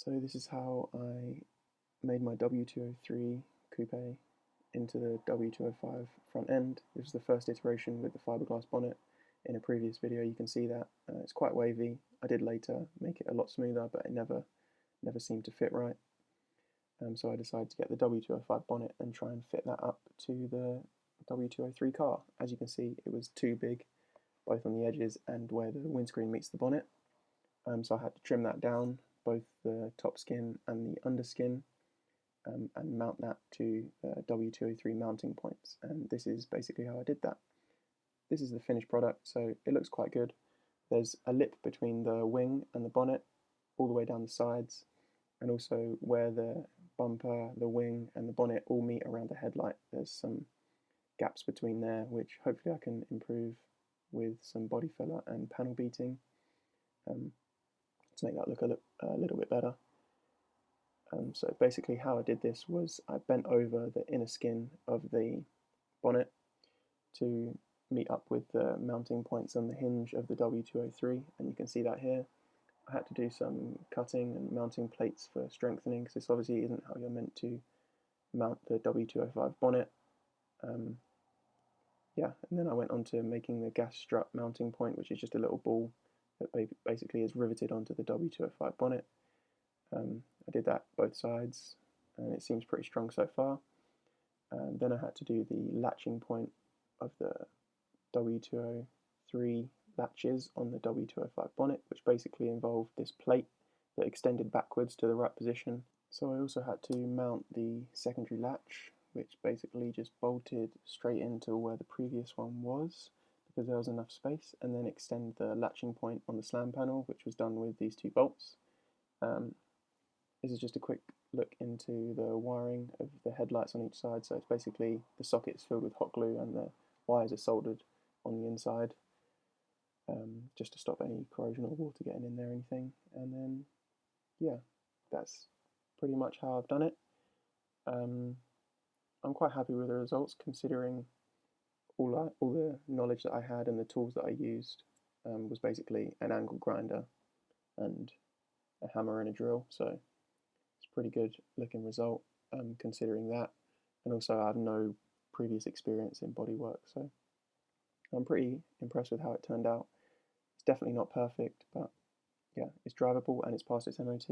So this is how I made my w203 coupe into the w205 front end. This was the first iteration with the fiberglass bonnet. In a previous video you can see that it's quite wavy. I did later make it a lot smoother, but it never seemed to fit right. So I decided to get the w205 bonnet and try and fit that up to the w203 car. As you can see, it was too big, both on the edges and where the windscreen meets the bonnet. So I had to trim that down, both the top skin and the underskin, and mount that to w203 mounting points. And this is basically how I did that. This is the finished product, so it looks quite good. There's a lip between the wing and the bonnet, all the way down the sides, and also where the bumper, the wing, and the bonnet all meet around the headlight. There's some gaps between there, which hopefully I can improve with some body filler and panel beating to make that look a little bit better. So basically how I did this was I bent over the inner skin of the bonnet to meet up with the mounting points on the hinge of the W203, and you can see that here. I had to do some cutting and mounting plates for strengthening, because this obviously isn't how you're meant to mount the W205 bonnet. Yeah, and then I went on to making the gas strut mounting point, which is just a little ball that basically is riveted onto the W205 bonnet. I did that both sides, and it seems pretty strong so far. Then I had to do the latching point of the W203 latches on the W205 bonnet, which basically involved this plate that extended backwards to the right position. So I also had to mount the secondary latch, which basically just bolted straight into where the previous one was, because there was enough space, and then extend the latching point on the slam panel, which was done with these two bolts. This is just a quick look into the wiring of the headlights on each side. So it's basically the sockets filled with hot glue and the wires are soldered on the inside, just to stop any corrosion or water getting in there or anything. And then, yeah, that's pretty much how I've done it. I'm quite happy with the results, considering all the knowledge that I had and the tools that I used was basically an angle grinder and a hammer and a drill. So it's a pretty good looking result, considering that. And also I have no previous experience in bodywork, so I'm pretty impressed with how it turned out. It's definitely not perfect, but yeah, it's drivable and it's passed its MOT,